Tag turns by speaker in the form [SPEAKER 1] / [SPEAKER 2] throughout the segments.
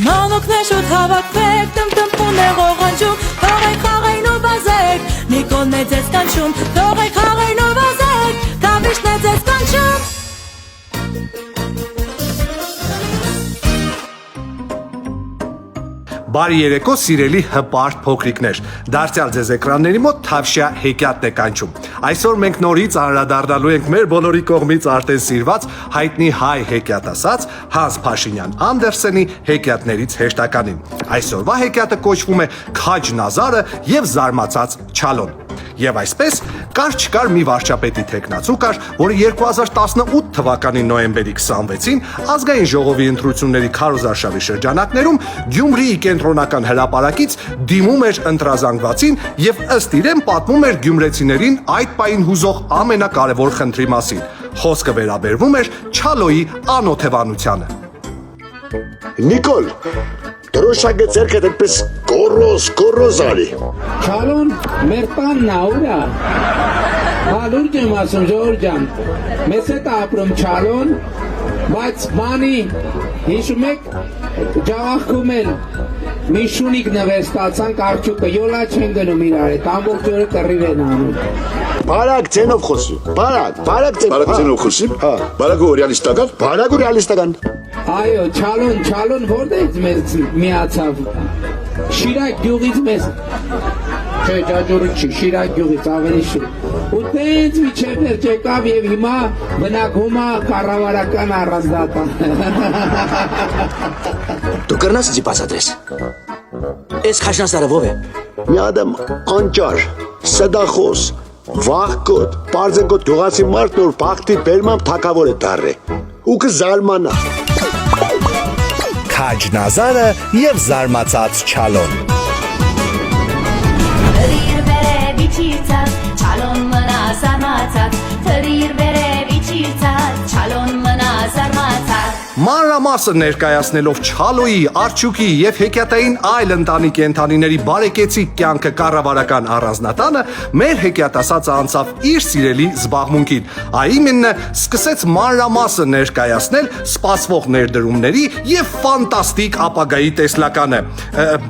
[SPEAKER 1] Մանուկներ շուտ հավաքվեք, տնտմփուն է ողանջում, թողեք խաղային ու վազեք, Նիկոլն է ձեզ կանչում, թողեք խաղային ու վազեք, Թավիշն է ձեզ կանչում։
[SPEAKER 2] Բարի երեկո, սիրելի հպարտ փոքրիկներ, դարձյալ ձեզ էկրանների մոտ Թավշյա հեքիաթն է կանչում։ Այսօր մենք նորից անդրադառնալու ենք մեր բոլորի կողմից արդեն սիրված հայտնի հայ հեքիաթասաց Հանս Փաշինյան Անդերսենի հեքիաթներից հեշտականին։ Այսօրվա հեքիաթը կոչվում է Քաջ Նազարը եւ զարմացած Չալոն։ Եվ այսպես կար չկար մի վարչապետի թեկնածու կար, որը 2018 թվականի նոյեմբերի 26-ին ազգային ժողովի ընտրությունների քարոզարշավի շրջանակներում Գյումրիի կենտրոնական հրապարակից դիմում էր ընտրազանգվածին եւ ըստ իրեն պատմում էր գյումրեցիներին այդ պահին հուզող ամենակարևոր խնդրի մասին։ Խոսքը վերաբերվում էր Չալոյի անօթևանությանը։
[SPEAKER 3] Նիկոլ, դրոշակը ձերքդ այդպես կորոզ արի։
[SPEAKER 4] Չալոն, մեր տանն ա, ուր ա։ Լուրջ եմ ասում, Ժողովուրդ ջան, մեզ հետ ապրում Չալոն, բայց բանի, հիշում եք, ջավախքում էլ մի շունիկ նվեր ստացանք աղջուկը, յոլա չեն գնում իրար հետ, ամբողջ օրը կռիվ են անում։
[SPEAKER 3] Բարակ ձենով խոսի, բարակ ձենով խոսի, բարակ ու ռեալիստական, բարակ ու ռեալիստական։
[SPEAKER 4] Այո, Չալոն որտեղից մեզ միացավ։ Շիրակ գյուղից մեզ, չէ, Ջաջուրից չի, Շիրակ գյուղից ավելի շուտ։ Ու տենց միջև վերջ եկավ եւ հիմա բնակվում է կառավարական առանձնատան։
[SPEAKER 5] Դու կրնաս ինձ բացատրես։ Այս Քաջնազարը ով է։
[SPEAKER 3] Մի ադամ անճար, սդախոս, վաղկոտ, պարզենկոտ գյուղացի մարդ նոր բախտի բերմամբ թակավոր է դարրե։ Ու կզարմանա։
[SPEAKER 2] Քաջ Նազարը եւ զարմացած Չալոն։
[SPEAKER 6] Թրիր վերևի չիրցած, Չալոն մնա զարմացած, թրիր վերևի չիրցած, Չալոն մնա զարմացած։
[SPEAKER 2] Մանրամասը ներկայացնելով Չալոյի, Արջուկի եւ հեքիաթային այլ ընտանի կենդանիների բարեկեցիկ կյանքը կառավարական առանձնատանը մեր հեքիաթասացը անցավ իր սիրելի զբաղմունքին, այիմենը սկսեց մանրամասը ներկայացնել սպասվող ներդրումների եւ ֆանտաստիկ ապագայի տեսլականը,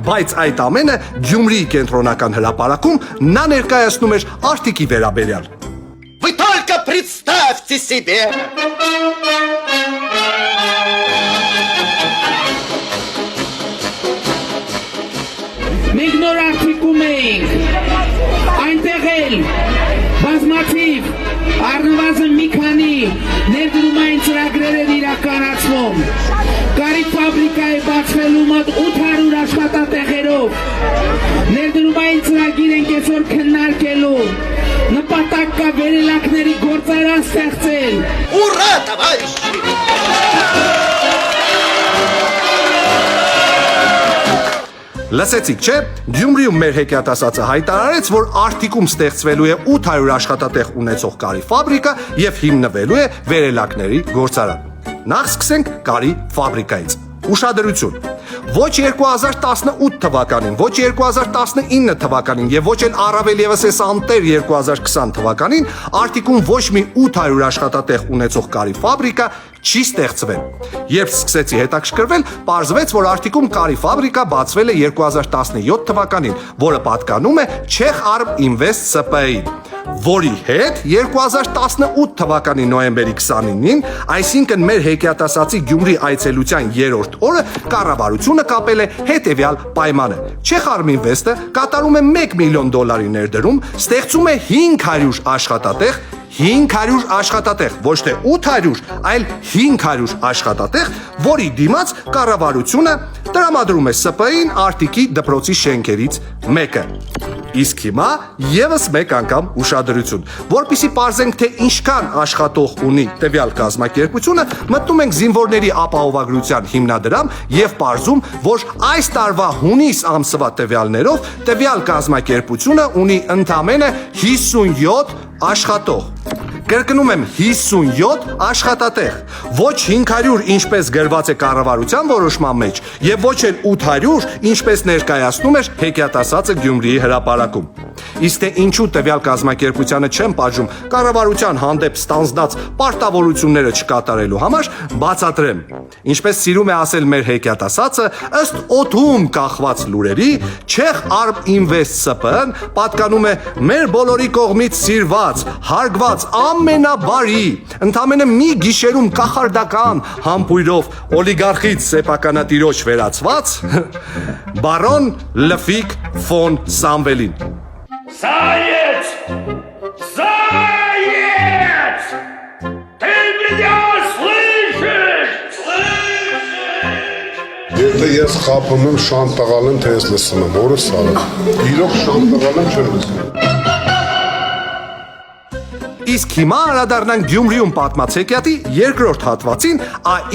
[SPEAKER 2] բայց այդ ամենը Գյումրիի կենտրոնական հրապարակում նա ներկայացնում էր Արտիկի վերաբերյալ։
[SPEAKER 7] Вы только представьте себе!
[SPEAKER 4] Մենք նոր արտիկում էինք, այնտեղ էլ, բազմաթիվ, առնվազն մի քանի ներդրումային ծրագրեր են իրականացվում, կարիք ֆաբրիկա է բացվելու մոտ 800 աշխատատեղերով, ներդրումային ծրագիր ենք այսօր քննարկելու, նպատակ կա վերելակների գործարան ստեղծել։
[SPEAKER 7] Ура, товарищи!
[SPEAKER 2] Լսեցիք, չէ՞, Գյումրիում մեր հեքիաթասացը հայտարարեց, որ Արտիկում ստեղծվելու է 800 աշխատատեղ ունեցող կարի ֆաբրիկա եւ հիմնվելու է վերելակների գործարան։ Նախ սկսենք կարի ֆաբրիկայից։ Ուշադրություն։ Ոչ 2018 թվականին, ոչ 2019 թվականին եւ ոչ էլ առավել եւս այս անտեր 2020 թվականին Արտիկում ոչ մի 800 աշխատատեղ ունեցող կարի ֆաբրիկա չի ստեղծվել։ Երբ սկսեցի հետաքրքրվել, պարզվեց, որ Արտիկում կարի ֆաբրիկա բացվել է 2017 թվականին, որը պատկանում է Չեխ Արմ Ինվեստ ՍՊ-ին, որի հետ 2018 թվականի նոյեմբերի 29-ին, այսինքն մեր հեքիաթասացի Գյումրի այցելության 3-րդ օրը կառավարությունը կապել է հետևյալ պայմանը։ Չեխ Արմ Ինվեստը կատարում է $1 միլիոն ներդրում, ստեղծում է 500 աշխատատեղ, 500 աշխատատեղ, ոչ թե 800, այլ 500 աշխատատեղ, որի դիմաց կառավարությունը տրամադրում է ՍՊ-ին Արտիկի դպրոցի շենքերից մեկը։ Իսկ հիմա եւս մեկ անգամ ուշադրություն, որպեսզի պարզենք, թե ինչքան աշխատող ունի տվյալ կազմակերպությունը, մտնում ենք զինվորների ապահովագրության հիմնադրամ եւ պարզում, որ այս տարվա հունիս ամսվա տվյալներով տվյալ կազմակերպությունը ունի ընդամենը 57 աշխատող։ Կրկնում եմ 57 աշխատատեղ, ոչ 500 ինչպես գրված է կառավարության որոշման մեջ, եւ ոչ էլ 800 ինչպես ներկայացնում էր հեքիաթասացը Գյումրիի հրապարակում։ Իսկ թե ինչու տվյալ կազմակերպությանը չեն պատժում կառավարության հանդեպ ստանձնած պարտավորությունները չկատարելու համար, բացատրեմ։ Ինչպես սիրում է ասել մեր հեքիաթասացը, ըստ օդում կախված լուրերի, Չեխ Arb Invest ՍՊԸ-ն պատկանում է մեր բոլորի կողմից սիրված, հարգված ամենաբարի, ընդամենը մի գիշերում կախարդական համբույրով օլիգարխից սեփականատիրոջ վերածված բարոն Լֆիկ ֆոն Սամվելին։
[SPEAKER 8] Заяц! Заяц! Ты меня слышишь?
[SPEAKER 9] Եթե ես խափում եմ շան տղալ եմ, թե ես լսում եմ, որս արը։ Իրոք շան տղալ եմ, չեմ լսում։
[SPEAKER 2] Իսկ հիմա անդրադառնանք Գյումրիում պատմած հեքիաթի երկրորդ հատվածին,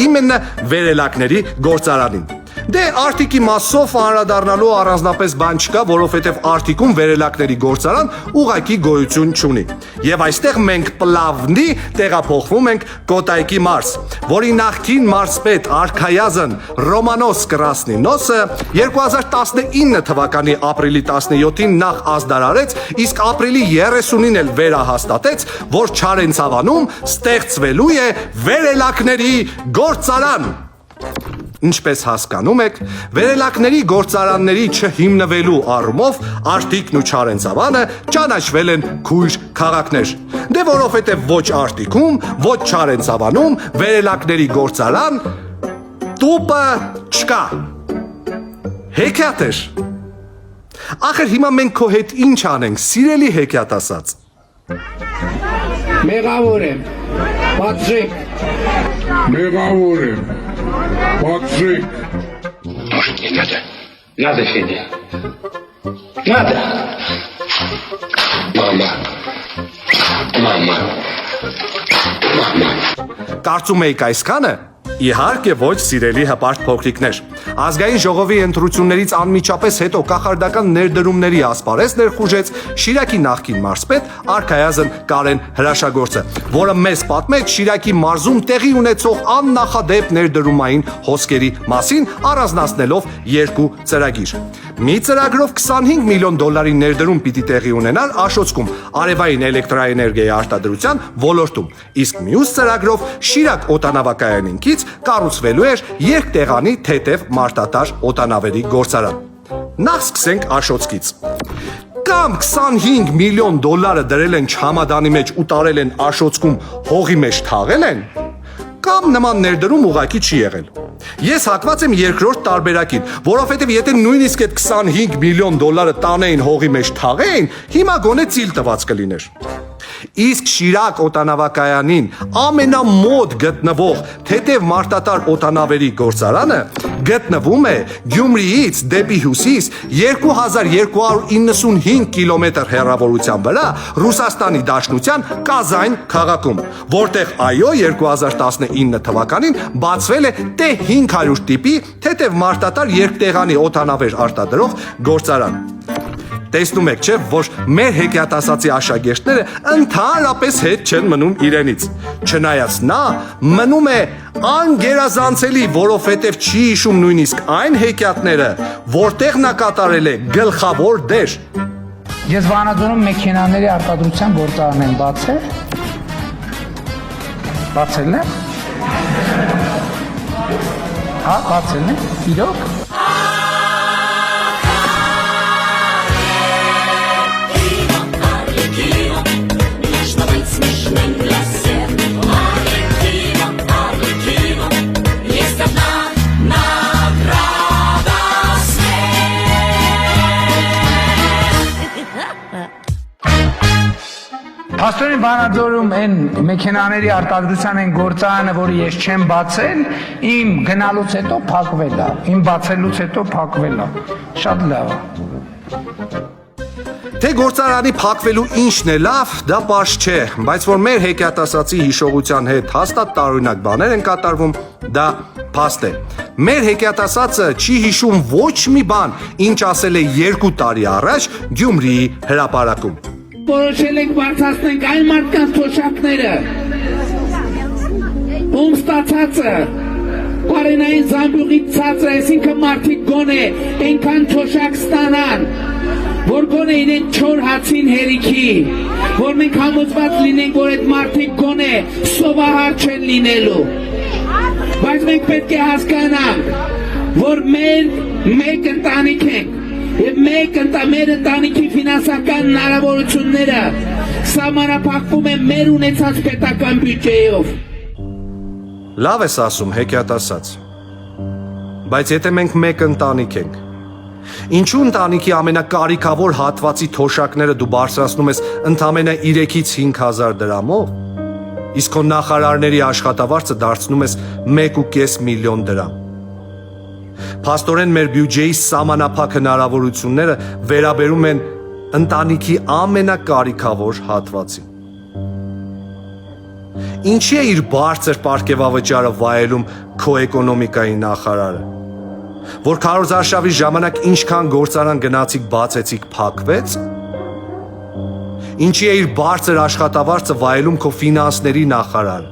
[SPEAKER 2] իմенно վերելակների գործարանին։ Դե Արտիկի մասով անդրադառնալու առանձնապես բան չկա, որովհետև Արտիկում վերելակների գործարան ուղակի գոյություն չունի։ Եվ այստեղ մենք պլավնի տեղափոխվում ենք Կոտայքի մարզ, որի նախկին մարզպետ Արքայազն Ռոմանոս Կրասնինոսը 2019 թվականի ապրիլի 17-ին նախ ազդարարեց, իսկ ապրիլի 30-ին էլ վերահաստատեց, որ Չարենցավանում ստեղծվելու է վերելակների գործարան։ Ինչպես հասկանում եք, վերելակների գործարանների չհիմնվելու առումով Արտիկն ու Չարենցավանը ճանաչվել են քույր քաղաքներ։ Դե որովհետև ոչ Արտիկում, ոչ Չարենցավանում վերելակների գործարան տուպը չկա։ Հեքիաթ էր։ Ախր հիմա մենք քո հետ ինչ անենք, սիրելի հեքիաթասաց։
[SPEAKER 4] Մեղավոր եմ, պատժեք։
[SPEAKER 9] Մեղավոր եմ, պատժեք։
[SPEAKER 8] Может, не надо? Надо, Федя. Надо. Мама. Мама. Мама.
[SPEAKER 2] Կարծում եք այսքանը։ Իհարկե ոչ, սիրելի հպարտ փոքրիկներ։ Ազգային ժողովի ընտրություններից անմիջապես հետո կախարդական ներդրումների ասպարեզ ներխուժեց Շիրակի նախկին մարզպետ Արքայազն Կարեն Հրաշագործը, որը մեզ պատմեց Շիրակի մարզում տեղի ունեցող աննախադեպ ներդրումային հոսքերի մասին, առանձնացնելով երկու ծրագիր։ Մի ծրագրով 25 միլիոն դոլարի ներդրում պիտի տեղի ունենար Աշոցքում արևային էլեկտրաէներգիայի արտադրության ոլորտում, իսկ մյուս ծրագրով Շիրակ օդանավակայանինքից կառուցվելու էր երկտեղանի թեթև մարտատար օդանավերի գործարան։ Նախ սկսենք Աշոցքից։ Կամ 25 միլիոն դոլարը դրել են չհամադանի մեջ ու տարել են Աշոցքում հողի մեջ թաղել են, կամ նման ներդրում ուղակի չի եղել։ Ես հակված եմ երկրորդ տարբերակին, որովհետև եթե նույնիսկ այդ 25 միլիոն դոլարը տանեին հողի մեջ թաղեին, հիմա գոնե ծիլ տված կլիներ։ Իսկ Շիրակ օդանավակայանին ամենամոտ գտնվող թեթև մարտատար օդանավերի գործարանը գտնվում է Գյումրիից դեպի հյուսիս 2295 կիլոմետր հեռավորության վրա Ռուսաստանի Դաշնության Կազայն քաղաքում, որտեղ այո 2019 թվականին բացվել է T500 տիպի թեթև մարտատար երկտեղանի օդանավեր արտադրող գործարան։ Տեսնում եք, չէ, որ մեր հեքիաթասացի աշակերտները ընդհանրապես հետ չեն մնում իրենից։ Չնայած նա մնում է անգերազանցելի, որովհետև չի հիշում նույնիսկ այն հեքիաթները, որտեղ նա կատարել է գլխավոր դեր։
[SPEAKER 4] Ես Վանաձորում մեքենաների արտադրության գործարան եմ բացել։ Բացել է։ Հա, բացել է։ Իրոք։ Աստորին Վանաձորում են մեքենաների արտադրության են գործարանը, որը ես չեմ բացել, իմ գնալուց հետո փակվել է, իմ բացելուց հետո փակվել է, շատ լավ է։
[SPEAKER 2] Թե գործարանի փակվելու ինչն է լավ, դա պարզ չէ, բայց որ մեր հեքիաթասացի հիշողության հետ հաստատ տարօրինակ բաներ են կատարվում, դա փաստ է։ Մեր հեքիաթասացը չի հիշում ոչ մի բան, ինչ ասել է 2 տարի առաջ Գյումրիի հրապարակում։
[SPEAKER 4] որոշել ենք բարձրացնենք այլ մարդկանց թոշակները։ Ում ստացածը Պարենային զամբյուղից ցածր, այսինքն մարդիկ գոնե այնքան թոշակ ստանան, որ գոնե իրեն չոր հացին հերիքի, որ մենք համոզված լինենք, որ այդ մարդիկ գոնե սովահար չեն լինելու։ Բայց մենք պետք է հասկանանք, որ մեր մեկ ընտանիք ենք, եւ մեր ընտանիքի ֆինանսական հնարավորությունները սահմանափակվում են մեր ունեցած պետական բյուջեով։
[SPEAKER 2] Լավ ես ասում, հեքիաթ ասած։ Բայց եթե մենք մեկ ընտանիք ենք, ինչու ընտանիքի ամենակարիքավոր հատվածի թոշակները դու բարձրացնում ես ընդամենը 3-ից 5,000 դրամով, իսկ քո նախարարների աշխատավարձը դարձնում ես 1.5 միլիոն դրամ։ Փաստորեն մեր բյուջեի սահմանափակ հնարավորությունները վերաբերում են ընտանիքի ամենակարիքավոր հատվածին։ Ինչի է իր բարձր պարգևավճարը վայելում քո էկոնոմիկայի նախարարը, որ քարոզարշավի ժամանակ ինչքան գործարան գնացիք բացեցիք փակվեց, ինչի է իր բարձր աշխատավարձը վայելում քո ֆինանսների նախարարը,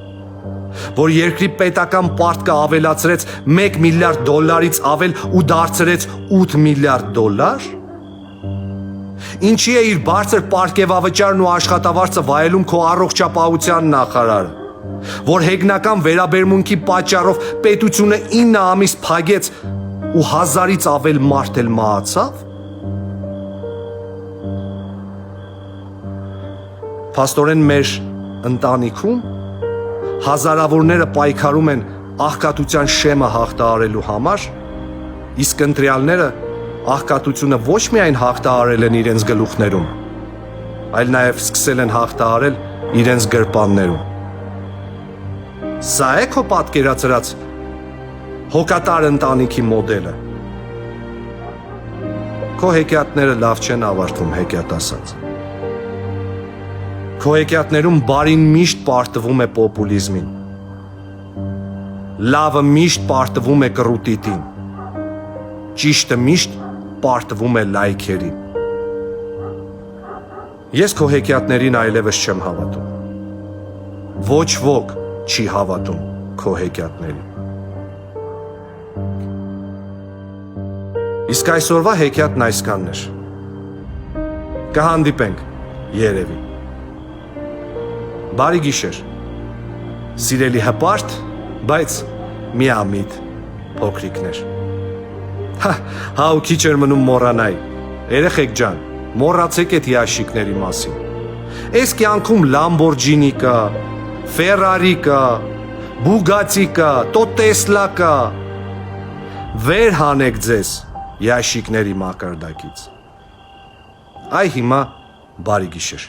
[SPEAKER 2] որ երկրի պետական պարտքը ավելացրեց $1 միլիարդ ավել ու դարձրեց $8 միլիարդ, ինչի է իր բարձր պարգևավճարն ու աշխատավարձը վայելում քո առողջապահության նախարարը, որ հեգնական վերաբերմունքի պատճառով պետությունը 9 ամիս փակեց ու 1000-ից ավել մարդ էլ մահացավ։ Փաստորեն մեր ընտանիքում հազարավորները պայքարում են աղքատության շեմը հաղթահարելու համար, իսկ ընտրյալները աղքատությունը ոչ միայն հաղթահարել են իրենց գլուխներում, այլ նաև սկսել են հաղթահարել իրենց գրպաններում։ Սա է քո պատկերացրած հոգատար ընտանիքի մոդելը։ Քո հեքիաթները լավ չեն ավարտվում, հեքիաթ ասած։ Քո հեքիաթներում բարին միշտ պարտվում է պոպուլիզմին։ Լավը միշտ պարտվում է կռուտիտին։ Ճիշտը միշտ պարտվում է լայքերին։ Ես քո հեքիաթներին այլևս չեմ հավատում։ Ոչ ոք չի հավատում քո հեքիաթներին։ Իսկ այսօրվա հեքիաթն այսքանն էր։ Կհանդիպենք, երևի։ Բարի գիշեր։ Սիրելի հպարտ, բայց միամիտ փոքրիկներ։ Հա ու քիչ էր մնում մոռանայի։ Երեխեք ջան, մոռացեք այդ ящикների մասին։ Այս կյանքում Լամբորջինի կա, Ֆերարի կա, Բուգատի կա, Տեսլա կա։ Վեր հանեք ձեզ ящикների մակարդակից։ Այ հիմա բարի գիշեր։